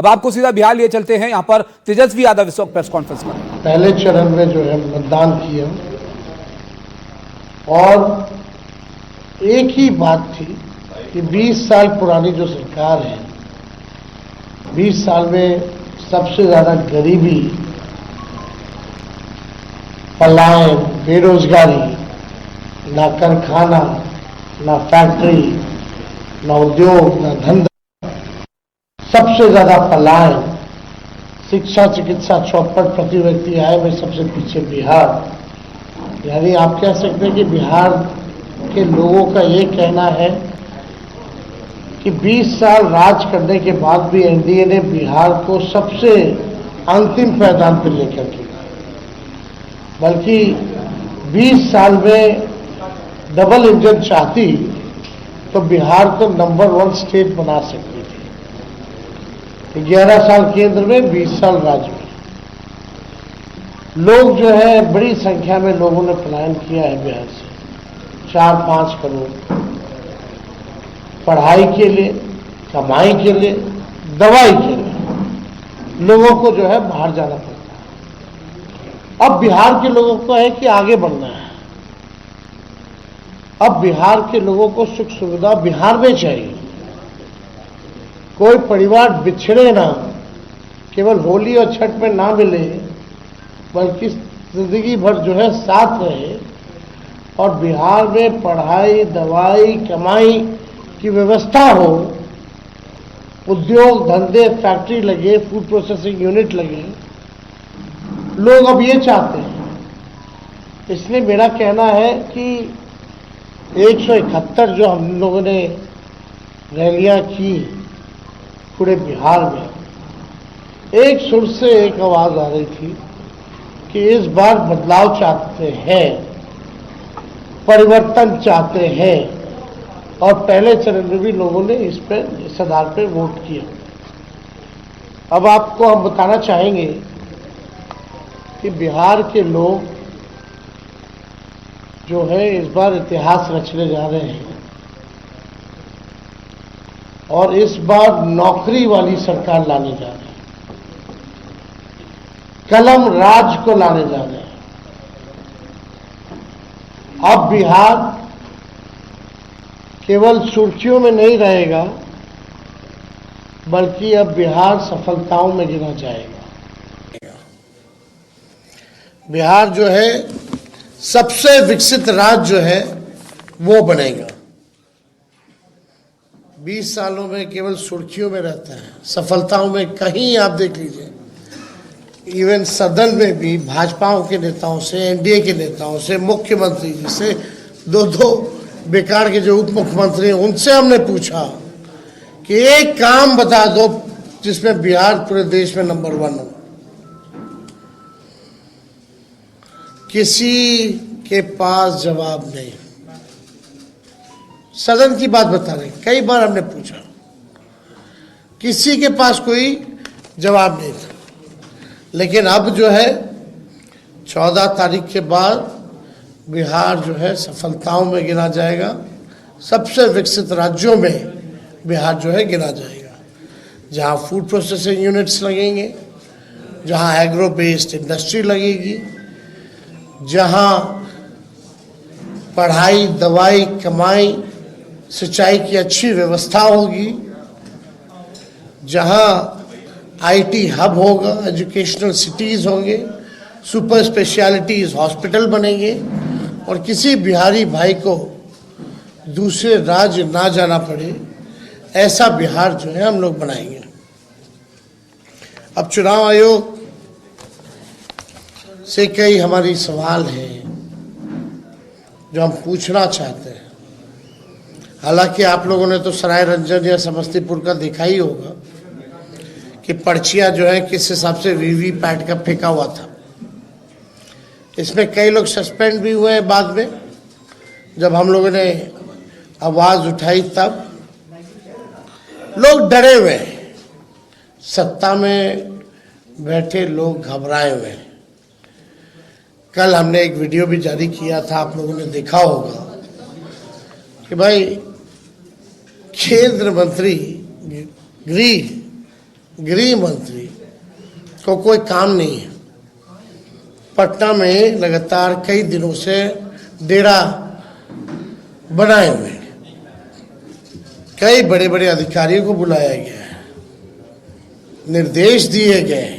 अब आपको सीधा बिहार लिए चलते हैं, यहाँ पर तेजस्वी यादव इस वक्त प्रेस कॉन्फ्रेंस कर। पहले चरण में जो है मतदान किया और एक ही बात थी कि 20 साल पुरानी जो सरकार है, 20 साल में सबसे ज्यादा गरीबी, पलायन, बेरोजगारी, ना कारखाना, ना फैक्ट्री, ना उद्योग, ना धंधा, सबसे ज्यादा पलायन, शिक्षा चिकित्सा चौपट प्रति व्यक्ति आय में सबसे पीछे बिहार। यानी आप कह सकते हैं कि बिहार के लोगों का ये कहना है कि 20 साल राज करने के बाद भी एनडीए ने बिहार को सबसे अंतिम पायदान पर लेकर के, बल्कि 20 साल में डबल इंजन चाहती तो बिहार को नंबर 1 स्टेट बना सकती थी। 11 साल केंद्र में, 20 साल राज्य में। लोग जो है बड़ी संख्या में लोगों ने पलायन किया है बिहार से, 4-5 करोड़, पढ़ाई के लिए, कमाई के लिए, दवाई के लिए लोगों को जो है बाहर जाना पड़ता है। अब बिहार के लोगों को है कि आगे बढ़ना है। अब बिहार के लोगों को सुख सुविधा बिहार में चाहिए। कोई परिवार बिछड़े ना, केवल होली और छठ में ना मिले, बल्कि जिंदगी भर जो है साथ रहे और बिहार में पढ़ाई, दवाई, कमाई की व्यवस्था हो, उद्योग धंधे, फैक्ट्री लगे, फूड प्रोसेसिंग यूनिट लगे। लोग अब ये चाहते हैं। इसलिए मेरा कहना है कि 171 जो हम लोगों ने रैलियां की पूरे बिहार में, एक सुर से एक आवाज आ रही थी कि इस बार बदलाव चाहते हैं, परिवर्तन चाहते हैं। और पहले चरण में भी लोगों ने इस आधार पर वोट किया। अब आपको हम बताना चाहेंगे कि बिहार के लोग जो है इस बार इतिहास रचने जा रहे हैं और इस बार नौकरी वाली सरकार लाने जा रहे हैं, कलम राज को लाने जा रहे हैं। अब बिहार केवल सुर्खियों में नहीं रहेगा, बल्कि अब बिहार सफलताओं में गिना जाएगा। बिहार जो है सबसे विकसित राज्य जो है वो बनेगा। 20 सालों में केवल सुर्खियों में रहता है, सफलताओं में कहीं आप देख लीजिए, इवन सदन में भी भाजपाओं के नेताओं से, एनडीए के नेताओं से, मुख्यमंत्री जी से, दो बेकार के जो उप मुख्यमंत्री हैं उनसे हमने पूछा कि एक काम बता दो जिसमें बिहार पूरे देश में नंबर 1 हो। किसी के पास जवाब नहीं। सदन की बात बता रहे, कई बार हमने पूछा, किसी के पास कोई जवाब नहीं था। लेकिन अब जो है 14 तारीख के बाद बिहार जो है सफलताओं में गिना जाएगा, सबसे विकसित राज्यों में बिहार जो है गिना जाएगा, जहां फूड प्रोसेसिंग यूनिट्स लगेंगे, जहां एग्रो बेस्ड इंडस्ट्री लगेगी, जहां पढ़ाई, दवाई, कमाई, सिंचाई की अच्छी व्यवस्था होगी, जहां आईटी हब होगा, एजुकेशनल सिटीज होंगे, सुपर स्पेशलिटीज हॉस्पिटल बनेंगे और किसी बिहारी भाई को दूसरे राज्य ना जाना पड़े, ऐसा बिहार जो है हम लोग बनाएंगे। अब चुनाव आयोग से कई हमारी सवाल हैं जो हम पूछना चाहते हैं। हालांकि आप लोगों ने तो सराय रंजन या समस्तीपुर का देखा ही होगा कि पर्चियां जो है किस हिसाब से वीवीपैट का फेंका हुआ था। इसमें कई लोग सस्पेंड भी हुए हैं बाद में, जब हम लोगों ने आवाज उठाई तब लोग डरे हुए हैं, सत्ता में बैठे लोग घबराए हुए हैं। कल हमने एक वीडियो भी जारी किया था, आप लोगों ने देखा होगा कि भाई केंद्र मंत्री गृह गृह मंत्री को कोई काम नहीं है। पटना में लगातार कई दिनों से डेरा बनाए हुए हैं। कई बड़े बड़े अधिकारियों को बुलाया गया है, निर्देश दिए गए हैं,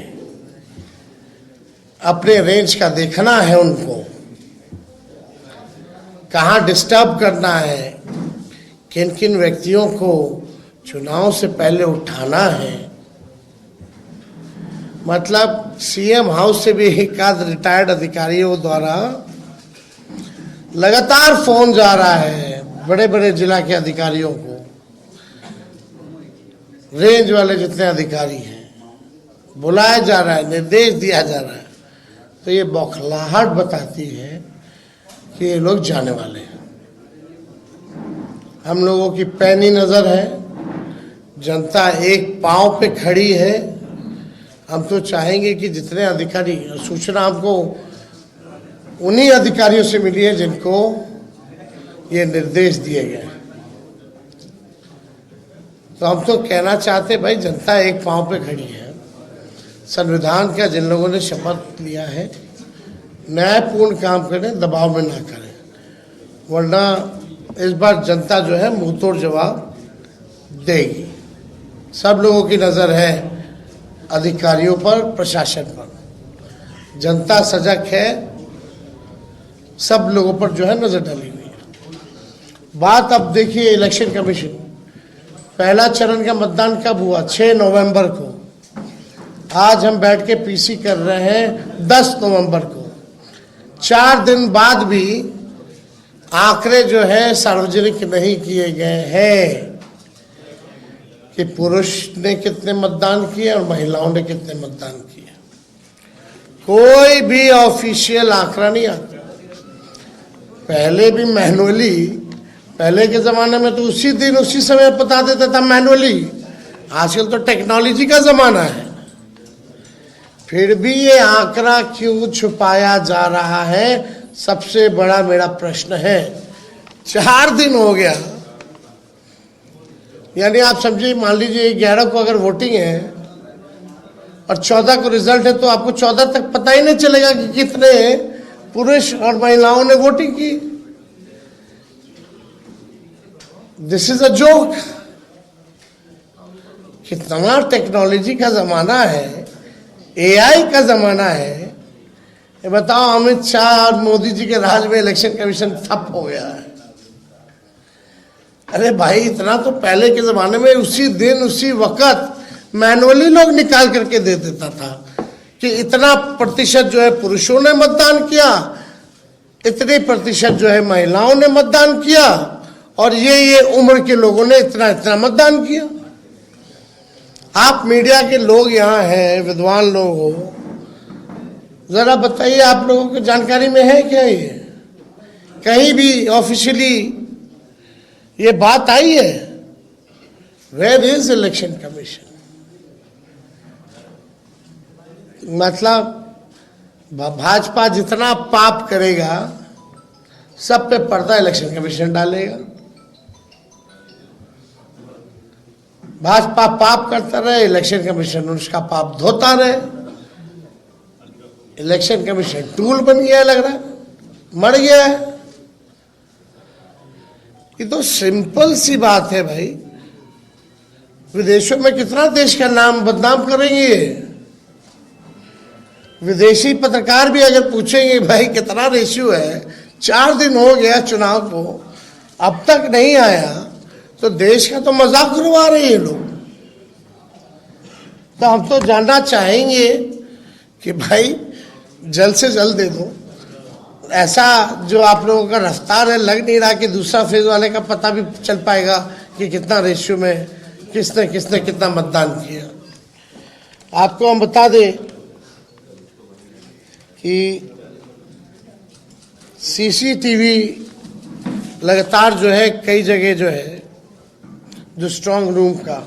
अपने रेंज का देखना है उनको, कहाँ डिस्टर्ब करना है, किन किन व्यक्तियों को चुनाव से पहले उठाना है। मतलब सीएम हाउस से भी एक आध रिटायर्ड अधिकारियों द्वारा लगातार फोन जा रहा है बड़े बड़े जिला के अधिकारियों को, रेंज वाले जितने अधिकारी हैं, बुलाया जा रहा है, निर्देश दिया जा रहा है। तो ये बौखलाहट बताती है कि ये लोग जाने वाले हैं। हम लोगों की पैनी नजर है, जनता एक पांव पे खड़ी है। हम तो चाहेंगे कि जितने अधिकारी, सूचना हमको उन्हीं अधिकारियों से मिली है जिनको ये निर्देश दिए गए। तो हम तो कहना चाहते भाई, जनता एक पांव पे खड़ी है। संविधान का जिन लोगों ने शपथ लिया है, न्यायपूर्ण काम करें, दबाव में ना करें, वरना इस बार जनता जो है मुंह तोड़ जवाब देगी। सब लोगों की नज़र है अधिकारियों पर, प्रशासन पर। जनता सजग है, सब लोगों पर जो है नजर डाली हुई है। बात अब देखिए, इलेक्शन कमीशन पहला चरण का मतदान कब हुआ? 6 नवंबर को। आज हम बैठ के पीसी कर रहे हैं 10 नवंबर को। 4 दिन बाद भी आंकड़े जो है सार्वजनिक नहीं किए गए हैं कि पुरुष ने कितने मतदान किए और महिलाओं ने कितने मतदान किए। कोई भी ऑफिशियल आंकड़ा नहीं आता। पहले भी मैनुअली, पहले के जमाने में तो उसी दिन उसी समय बता देता था मैनुअली। आजकल तो टेक्नोलॉजी का जमाना है, फिर भी ये आंकड़ा क्यों छुपाया जा रहा है, सबसे बड़ा मेरा प्रश्न है। 4 दिन हो गया, यानी आप समझिए, मान लीजिए 11 को अगर वोटिंग है और 14 को रिजल्ट है, तो आपको 14 तक पता ही नहीं चलेगा कि कितने पुरुष और महिलाओं ने वोटिंग की। This is a joke. कितना टेक्नोलॉजी का जमाना है, एआई का जमाना है। ये बताओ, अमित शाह और मोदी जी के राज में इलेक्शन कमीशन ठप हो गया है। अरे भाई, इतना तो पहले के जमाने में उसी दिन उसी वक्त मैनुअली लोग निकाल करके दे देता था कि इतना प्रतिशत जो है पुरुषों ने मतदान किया, इतने प्रतिशत जो है महिलाओं ने मतदान किया, और ये उम्र के लोगों ने इतना इतना मतदान किया। आप मीडिया के लोग यहाँ हैं, विद्वान लोग हो, जरा बताइए, आप लोगों को जानकारी में है क्या? ये कहीं भी ऑफिशियली ये बात आई है? Where is election commission? मतलब भाजपा जितना पाप करेगा, सब पे पर्दा इलेक्शन कमीशन डालेगा। भाजपा पाप करता रहे, इलेक्शन कमीशन उसका पाप धोता रहे। इलेक्शन कमीशन टूल बन गया, लग रहा है मर गया है। ये तो सिंपल सी बात है भाई। विदेशों में कितना देश का नाम बदनाम करेंगे ये। विदेशी पत्रकार भी अगर पूछेंगे भाई कितना रेशियो है, 4 दिन हो गया चुनाव को, अब तक नहीं आया, तो देश का तो मजाक उड़वा रहे हैं लोग। तो हम तो जानना चाहेंगे कि भाई जल्द से जल्द दे दो। ऐसा जो आप लोगों का रफ्तार है, लग नहीं रहा कि दूसरा फेज वाले का पता भी चल पाएगा कि कितना रेशियो में किसने किसने कितना मतदान किया। आपको हम बता दें कि सीसीटीवी लगातार जो है कई जगह जो है, जो स्ट्रांग रूम का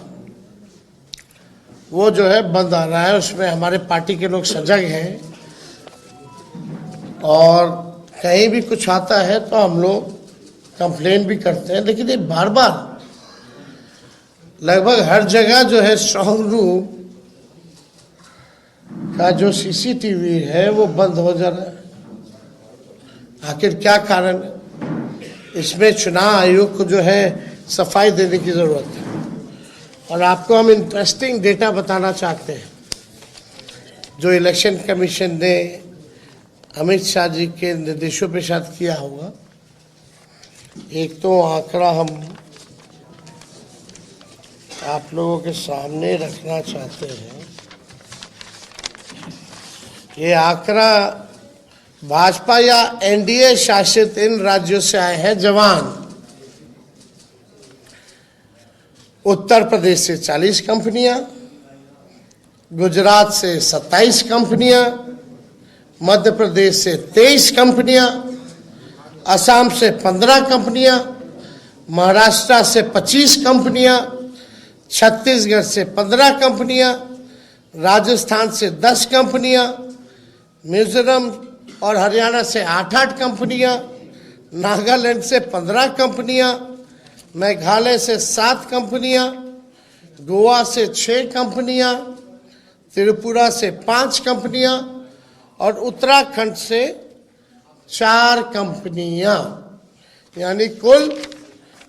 वो जो है बंद आ रहा है। उसमें हमारे पार्टी के लोग सजग हैं, और कहीं भी कुछ आता है तो हम लोग कंप्लेन भी करते हैं। लेकिन ये बार बार लगभग हर जगह जो है स्ट्रांग रूम का जो सीसीटीवी है वो बंद हो जा रहा है। आखिर क्या कारण है? इसमें चुनाव आयोग को जो है सफाई देने की जरूरत है। और आपको हम इंटरेस्टिंग डेटा बताना चाहते हैं जो इलेक्शन कमीशन ने अमित शाह जी के निर्देशों पे शायद किया होगा। एक तो आंकड़ा हम आप लोगों के सामने रखना चाहते हैं। ये आंकड़ा भाजपा या एनडीए शासित इन राज्यों से आए हैं जवान। उत्तर प्रदेश से 40 कंपनियां, गुजरात से 27 कंपनियां, मध्य प्रदेश से 23 कंपनियां, असम से 15 कंपनियां, महाराष्ट्र से 25 कंपनियां, छत्तीसगढ़ से 15 कंपनियां, राजस्थान से 10 कंपनियां, मिजोरम और हरियाणा से 8-8 कंपनियां, नागालैंड से 15 कंपनियां, मेघालय से 7 कंपनियां, गोवा से 6 कंपनियां, त्रिपुरा से 5 कंपनियां और उत्तराखंड से 4 कंपनियां, यानी कुल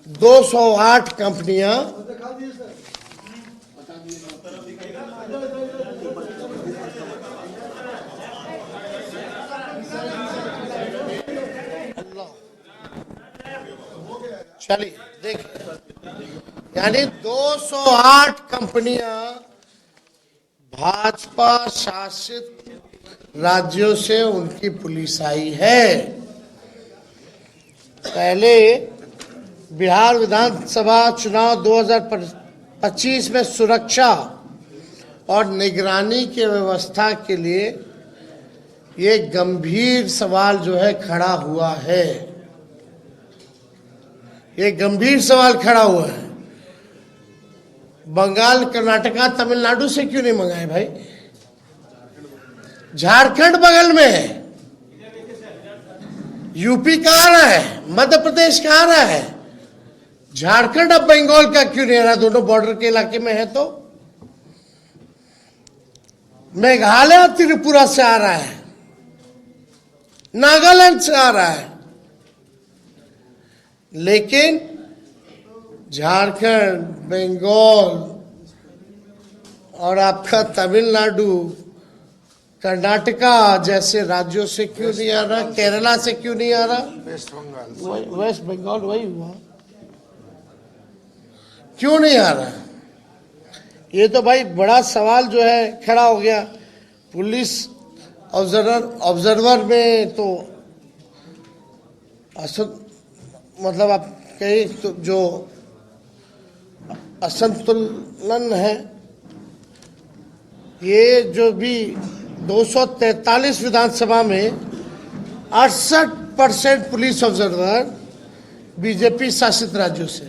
208 कंपनियां चलिए देखिए, यानी 208 कंपनियां भाजपा शासित राज्यों से उनकी पुलिस आई है। पहले बिहार विधानसभा चुनाव 2025 में सुरक्षा और निगरानी की व्यवस्था के लिए ये गंभीर सवाल जो है खड़ा हुआ है। ये गंभीर सवाल खड़ा हुआ है। बंगाल, कर्नाटका, तमिलनाडु से क्यों नहीं मंगाए भाई? झारखंड बगल में है, यूपी का आ रहा है, मध्य प्रदेश का आ रहा है, झारखंड अब बंगाल का क्यों नहीं आ रहा? दोनों बॉर्डर के इलाके में है। तो मेघालय और त्रिपुरा से आ रहा है, नागालैंड से आ रहा है, लेकिन झारखंड, बंगाल और आपका तमिलनाडु, कर्नाटका जैसे राज्यों से क्यों नहीं आ रहा? केरला से क्यों नहीं आ रहा? वेस्ट बंगाल वही हुआ, क्यों नहीं आ रहा? ये तो भाई बड़ा सवाल जो है खड़ा हो गया। पुलिस ऑब्जर्वर में तो मतलब आप कहीं तो जो असंतुलन है, ये जो भी 243 विधानसभा में 68% पुलिस ऑब्जर्वर बीजेपी शासित राज्यों से।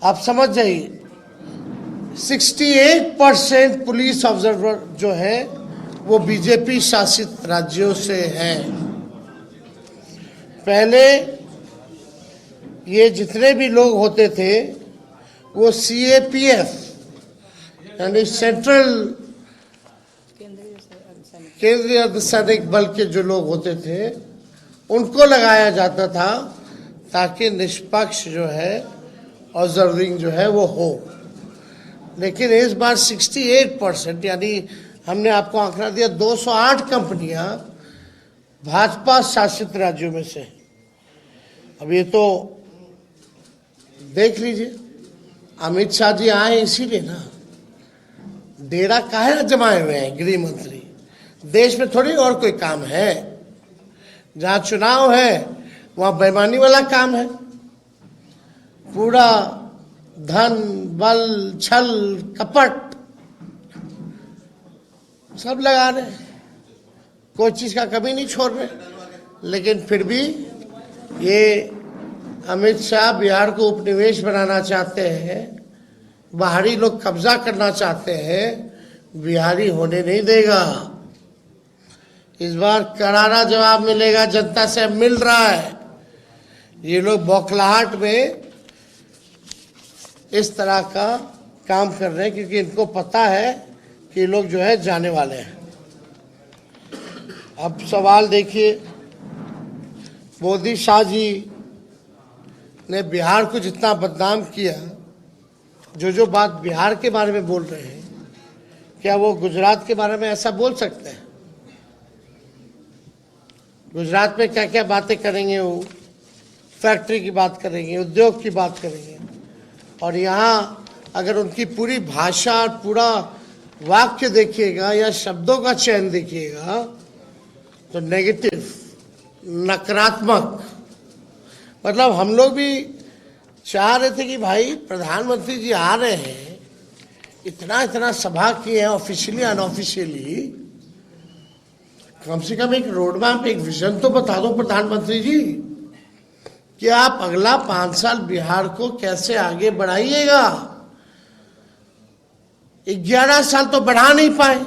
आप समझ जाइए, 68% पुलिस ऑब्जर्वर जो है वो बीजेपी शासित राज्यों से हैं। पहले ये जितने भी लोग होते थे वो सीएपीएफ यानी सेंट्रल केंद्रीय अर्धसैनिक बल के जो लोग होते थे उनको लगाया जाता था ताकि निष्पक्ष जो है ऑब्जर्विंग जो है वो हो। लेकिन इस बार 68% यानी हमने आपको आंकड़ा दिया 208 कंपनियां भाजपा शासित राज्यों में से। अब ये तो देख लीजिए, अमित शाह जी आए इसीलिए ना, डेरा काहे जमाए हुए हैं गृह मंत्री? देश में थोड़ी और कोई काम है? जहां चुनाव है वहां बेईमानी वाला काम है। पूरा धन, बल, छल, कपट सब लगा रहे, कोई चीज का कमी नहीं छोड़ रहे। लेकिन फिर भी ये अमित शाह बिहार को उपनिवेश बनाना चाहते हैं, बाहरी लोग कब्जा करना चाहते हैं, बिहारी होने नहीं देगा। इस बार करारा जवाब मिलेगा, जनता से मिल रहा है। ये लोग बौखलाहट में इस तरह का काम कर रहे हैं क्योंकि इनको पता है कि ये लोग जो है जाने वाले हैं। अब सवाल देखिए, मोदी शाह जी ने बिहार को जितना बदनाम किया, जो बात बिहार के बारे में बोल रहे हैं, क्या वो गुजरात के बारे में ऐसा बोल सकते हैं? गुजरात में क्या क्या बातें करेंगे वो, फैक्ट्री की बात करेंगे, उद्योग की बात करेंगे, और यहाँ अगर उनकी पूरी भाषा और पूरा वाक्य देखिएगा या शब्दों का चयन देखिएगा तो नेगेटिव, नकारात्मक। मतलब हम लोग भी चाह रहे थे कि भाई प्रधानमंत्री जी आ रहे हैं, इतना इतना सभा किए हैं ऑफिशियली अनऑफिशियली, कम से कम एक रोड मैप, एक विजन तो बता दो प्रधानमंत्री जी कि आप अगला 5 साल बिहार को कैसे आगे बढ़ाइएगा। 11 साल तो बढ़ा नहीं पाए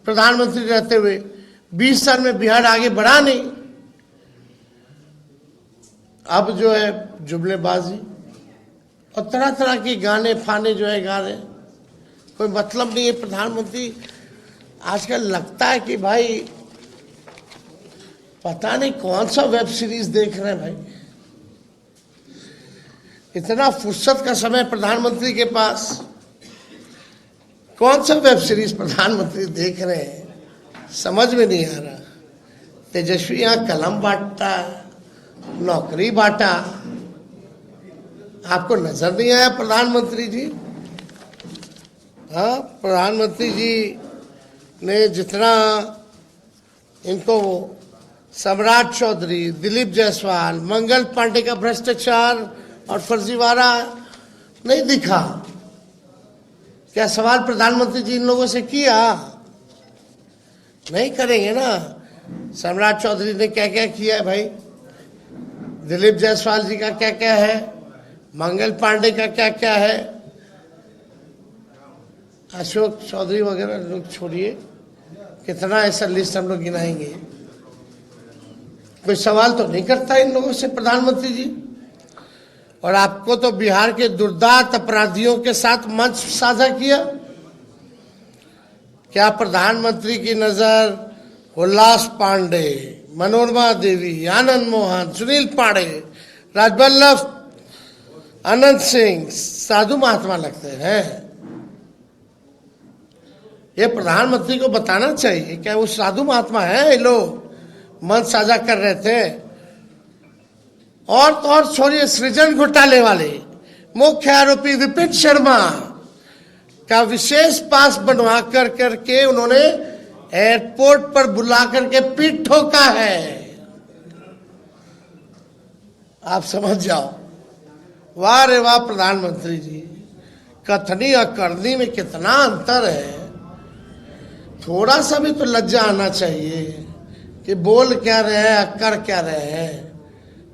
प्रधानमंत्री रहते हुए, 20 साल में बिहार आगे बढ़ा नहीं। अब जो है जुमलेबाजी और तरह तरह के गाने फाने जो है गा रहे, कोई मतलब नहीं है। प्रधानमंत्री आजकल लगता है कि भाई पता नहीं कौन सा वेब सीरीज देख रहे हैं भाई। इतना फुर्सत का समय प्रधानमंत्री के पास, कौन सा वेब सीरीज प्रधानमंत्री देख रहे हैं समझ में नहीं आ रहा। तेजस्वी यहाँ कलम बांटता, नौकरी बांटा, आपको नजर नहीं आया प्रधानमंत्री जी? हाँ, प्रधानमंत्री जी ने जितना इनको सम्राट चौधरी, दिलीप जायसवाल, मंगल पांडे का भ्रष्टाचार और फर्जीवाड़ा नहीं दिखा, क्या सवाल प्रधानमंत्री जी इन लोगों से किया? नहीं करेंगे ना। सम्राट चौधरी ने क्या क्या किया है भाई, दिलीप जायसवाल जी का क्या क्या है, मंगल पांडे का क्या क्या है, अशोक चौधरी वगैरह लोग छोड़िए, कितना ऐसा लिस्ट हम लोग गिनाएंगे। कोई सवाल तो नहीं करता इन लोगों से प्रधानमंत्री जी। और आपको तो बिहार के दुर्दांत अपराधियों के साथ मंच साझा किया। क्या प्रधानमंत्री की नजर उल्लास पांडे, मनोरमा देवी, आनंद मोहन, सुनील पांडे, राजबल्लभ, अनंत सिंह साधु महात्मा लगते हैं? ये प्रधानमंत्री को बताना चाहिए, क्या वो साधु महात्मा है? ये लोग मंच साझा कर रहे थे। और तो और छोड़िए, सृजन घोटाले वाले मुख्य आरोपी विपिन शर्मा का विशेष पास बनवा कर करके उन्होंने एयरपोर्ट पर बुला करके पीठ ठोका है। आप समझ जाओ, वाह रे वाह प्रधानमंत्री जी, कथनी और करनी में कितना अंतर है। थोड़ा सा भी तो लज्जा आना चाहिए कि बोल क्या रहे हैं, कर क्या रहे हैं।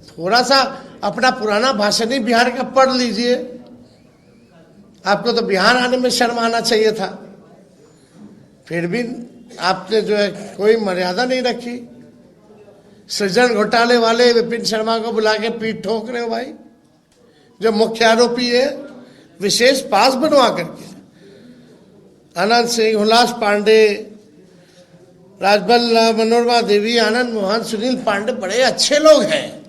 थोड़ा सा अपना पुराना भाषण ही बिहार का पढ़ लीजिए। आपको तो बिहार आने में शर्म आना चाहिए था, फिर भी आपने जो है कोई मर्यादा नहीं रखी। सृजन घोटाले वाले विपिन शर्मा को बुला के पीठ ठोक रहे हो भाई, जो मुख्य आरोपी है, विशेष पास बनवा करके। अनंत सिंह, उल्लास पांडे, राजबल्लभ, मनोरमा देवी, आनंद मोहन, सुनील पांडे बड़े अच्छे लोग हैं।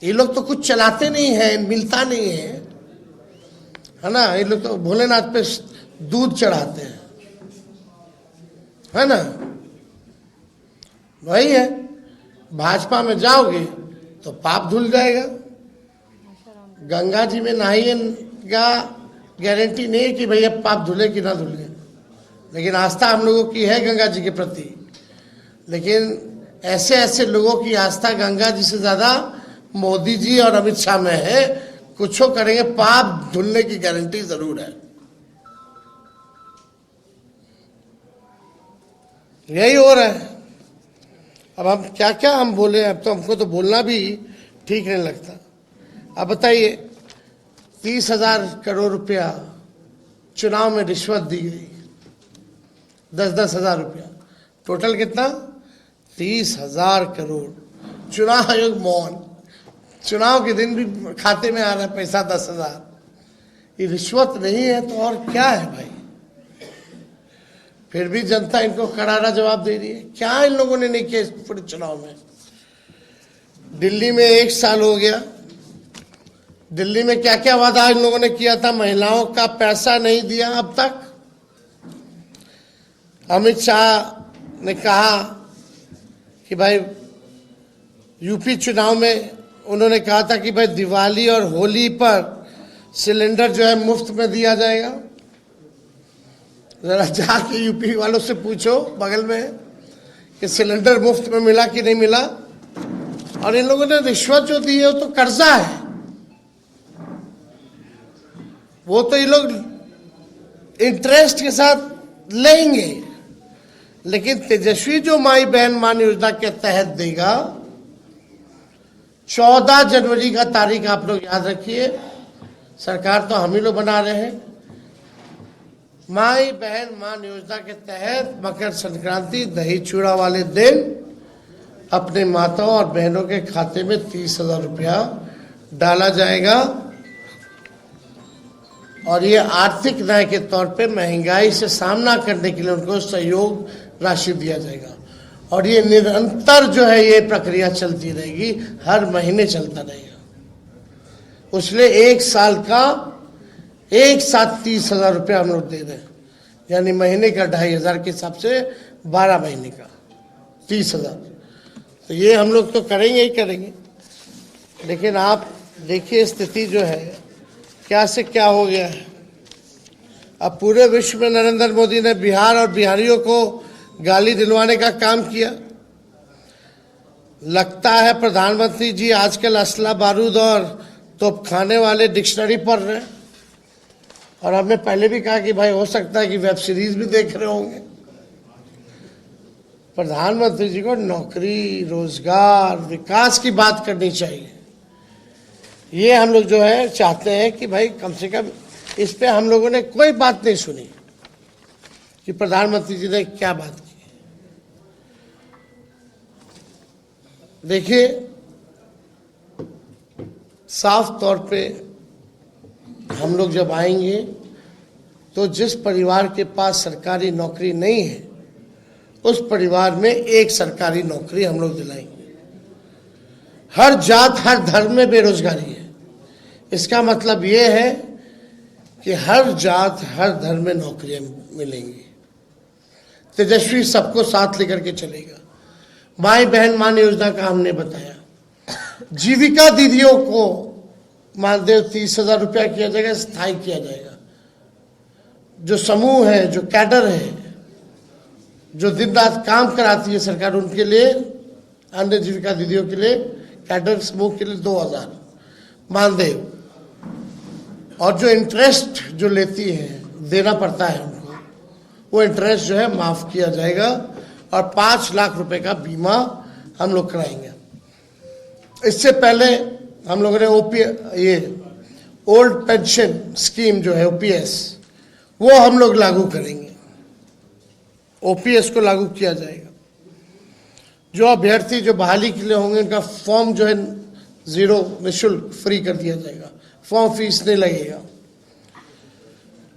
ये लोग तो कुछ चलाते नहीं है, मिलता नहीं है ना। ये लोग तो भोलेनाथ पे दूध चढ़ाते हैं, है ना। वही है, भाजपा में जाओगे तो पाप धुल जाएगा। गंगा जी में नहाइएगा, गारंटी नहीं है कि भैया पाप धुले कि ना धुले, लेकिन आस्था हम लोगों की है गंगा जी के प्रति। लेकिन ऐसे ऐसे लोगों की आस्था गंगा जी से ज्यादा मोदी जी और अमित शाह में है। कुछ करेंगे, पाप धुलने की गारंटी जरूर है। यही हो रहा है। अब हम क्या क्या हम बोले, अब तो हमको तो बोलना भी ठीक नहीं लगता। अब बताइए, 30,000 करोड़ रुपया चुनाव में रिश्वत दी गई, 10-10 हजार रुपया, टोटल कितना? 30,000 करोड़। चुनाव आयोग मौन, चुनाव के दिन भी खाते में आ रहा है पैसा 10,000। ये रिश्वत नहीं है तो और क्या है भाई? फिर भी जनता इनको करारा जवाब दे रही है। क्या इन लोगों ने नहीं किया इस पूरे चुनाव में? दिल्ली में 1 साल हो गया, दिल्ली में क्या क्या वादा इन लोगों ने किया था? महिलाओं का पैसा नहीं दिया अब तक। अमित शाह ने कहा कि भाई यूपी चुनाव में उन्होंने कहा था कि भाई दिवाली और होली पर सिलेंडर जो है मुफ्त में दिया जाएगा। जरा जाके यूपी वालों से पूछो बगल में कि सिलेंडर मुफ्त में मिला कि नहीं मिला। और इन लोगों ने रिश्वत जो दी है वो तो कर्जा है, वो तो ये लोग इंटरेस्ट के साथ लेंगे। लेकिन तेजस्वी जो माई बहन मान योजना के तहत देगा, 14 जनवरी का तारीख आप लोग याद रखिए, सरकार तो हम ही लोग बना रहे हैं। माई बहन मान योजना के तहत मकर संक्रांति दही चूड़ा वाले दिन अपने माताओं और बहनों के खाते में 30,000 रुपया डाला जाएगा। और ये आर्थिक न्याय के तौर पे महंगाई से सामना करने के लिए उनको सहयोग राशि दिया जाएगा। और ये निरंतर जो है ये प्रक्रिया चलती रहेगी, हर महीने चलता रहेगा। उसलिए 1 साल का एक साथ 30,000 रुपया हम लोग दे रहे हैं, यानी महीने का 2,500 के हिसाब से 12 महीने का 30,000। तो ये हम लोग तो करेंगे ही करेंगे। लेकिन आप देखिए स्थिति जो है क्या से क्या हो गया है। अब पूरे विश्व में नरेंद्र मोदी ने बिहार और बिहारियों को गाली दिलवाने का काम किया। लगता है प्रधानमंत्री जी आजकल असला बारूद और तोपखाने वाले डिक्शनरी पढ़ रहे हैं। और हमने पहले भी कहा कि भाई हो सकता है कि वेब सीरीज भी देख रहे होंगे। प्रधानमंत्री जी को नौकरी, रोजगार, विकास की बात करनी चाहिए। ये हम लोग जो है चाहते हैं कि भाई कम से कम इस पे हम लोगों ने कोई बात नहीं सुनी कि प्रधानमंत्री जी ने क्या बात की। देखिए साफ तौर पे हम लोग जब आएंगे तो जिस परिवार के पास सरकारी नौकरी नहीं है उस परिवार में एक सरकारी नौकरी हम लोग दिलाएंगे। हर जात हर धर्म में बेरोजगारी है। इसका मतलब ये है कि हर जात हर धर्म में नौकरियां मिलेंगी। तेजस्वी सबको साथ लेकर के चलेगा। माई बहन मान योजना का हमने बताया। जीविका दीदियों को मानदेय 30,000 रुपया किया जाएगा, स्थायी किया जाएगा। जो समूह है, जो कैडर है, जो दिन रात काम कराती है सरकार, उनके लिए, अन्य जीविका दीदियों के लिए, कैडर समूह के लिए 2,000 मानदेय। और जो इंटरेस्ट जो लेती है, देना पड़ता है उनको, वो इंटरेस्ट जो है माफ किया जाएगा। और 5 लाख रुपए का बीमा हम लोग कराएंगे। इससे पहले हम लोगों ने ये ओल्ड पेंशन स्कीम जो है ओपीएस, वो हम लोग लागू करेंगे। ओपीएस को लागू किया जाएगा। जो अभ्यर्थी जो बहाली के लिए होंगे उनका फॉर्म जो है 0 निःशुल्क फ्री कर दिया जाएगा। फॉर्म फीस नहीं लगेगा।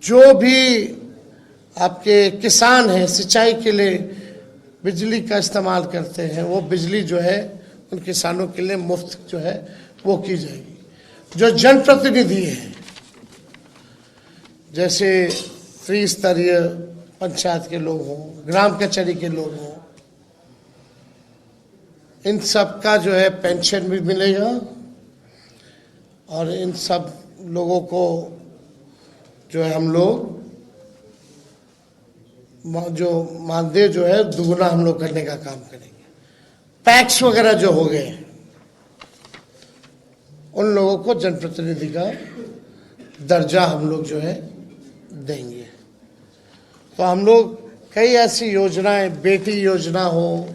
जो भी आपके किसान हैं सिंचाई के लिए बिजली का इस्तेमाल करते हैं, वो बिजली जो है उन किसानों के लिए मुफ्त जो है वो की जाएगी। जो जनप्रतिनिधि हैं, जैसे त्रिस्तरीय पंचायत के लोग हों, ग्राम कचहरी के लोग हों, इन सब का जो है पेंशन भी मिलेगा। और इन सब लोगों को जो है हम लोग जो मानदेय जो है दुगुना हम लोग करने का काम करेंगे। टैक्स वगैरह जो हो गए उन लोगों को जनप्रतिनिधि का दर्जा हम लोग जो है देंगे। तो हम लोग कई ऐसी योजनाएं, बेटी योजना हो,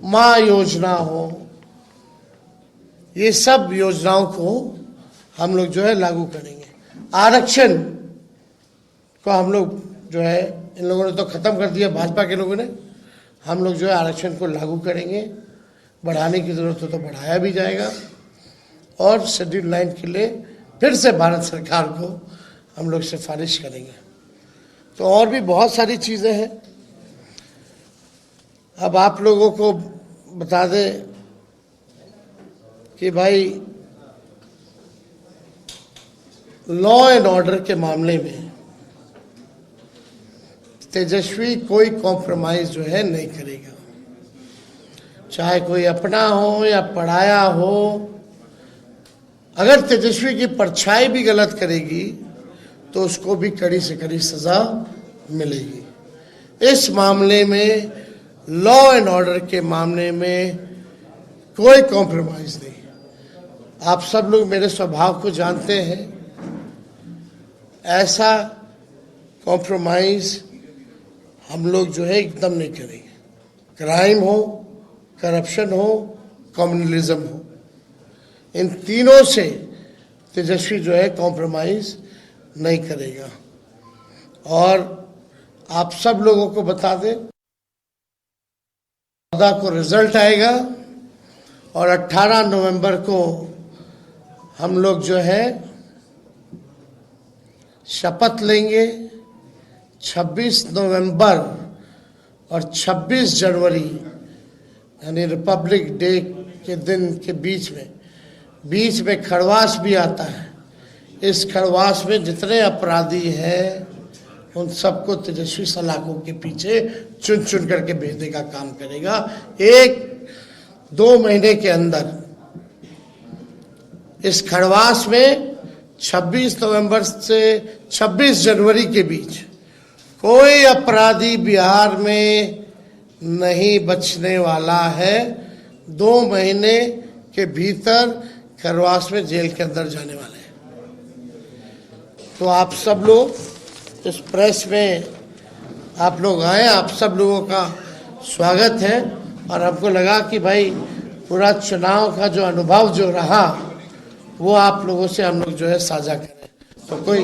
माँ योजना हो, ये सब योजनाओं को हम लोग जो है लागू करेंगे। आरक्षण को हम लोग जो है, इन लोगों ने तो खत्म कर दिया भाजपा के लोगों ने, हम लोग जो है आरक्षण को लागू करेंगे। बढ़ाने की जरूरत हो तो बढ़ाया भी जाएगा। और शेड्यूल लाइन के लिए फिर से भारत सरकार को हम लोग सिफारिश करेंगे। तो और भी बहुत सारी चीज़ें हैं। अब आप लोगों को बता दें कि भाई लॉ एंड ऑर्डर के मामले में तेजस्वी कोई कॉम्प्रोमाइज जो है नहीं करेगा, चाहे कोई अपना हो या पढ़ाया हो। अगर तेजस्वी की परछाई भी गलत करेगी तो उसको भी कड़ी से कड़ी सजा मिलेगी। इस मामले में लॉ एंड ऑर्डर के मामले में कोई कॉम्प्रोमाइज नहीं। आप सब लोग मेरे स्वभाव को जानते हैं, ऐसा कॉम्प्रोमाइज हम लोग जो है एकदम नहीं करेंगे। क्राइम हो, करप्शन हो, कम्युनलिज्म हो, इन तीनों से तेजस्वी जो है कॉम्प्रोमाइज नहीं करेगा। और आप सब लोगों को बता दें, 14 को रिजल्ट आएगा और 18 नवंबर को हम लोग जो है शपथ लेंगे। 26 नवंबर और 26 जनवरी यानी रिपब्लिक डे के दिन के बीच में खरवास भी आता है। इस खरवास में जितने अपराधी हैं उन सबको तेजस्वी सलाखों के पीछे चुन चुन करके भेजने का काम करेगा। 1-2 महीने के अंदर इस खरवास में 26 नवंबर से 26 जनवरी के बीच कोई अपराधी बिहार में नहीं बचने वाला है। 2 महीने के भीतर खरवास में जेल के अंदर जाने वाले हैं। तो आप सब लोग इस प्रेस में आप लोग आए, आप सब लोगों का स्वागत है। और हमको लगा कि भाई पूरा चुनाव का जो अनुभव जो रहा वो आप लोगों से हम लोग जो है साझा करें। तो कोई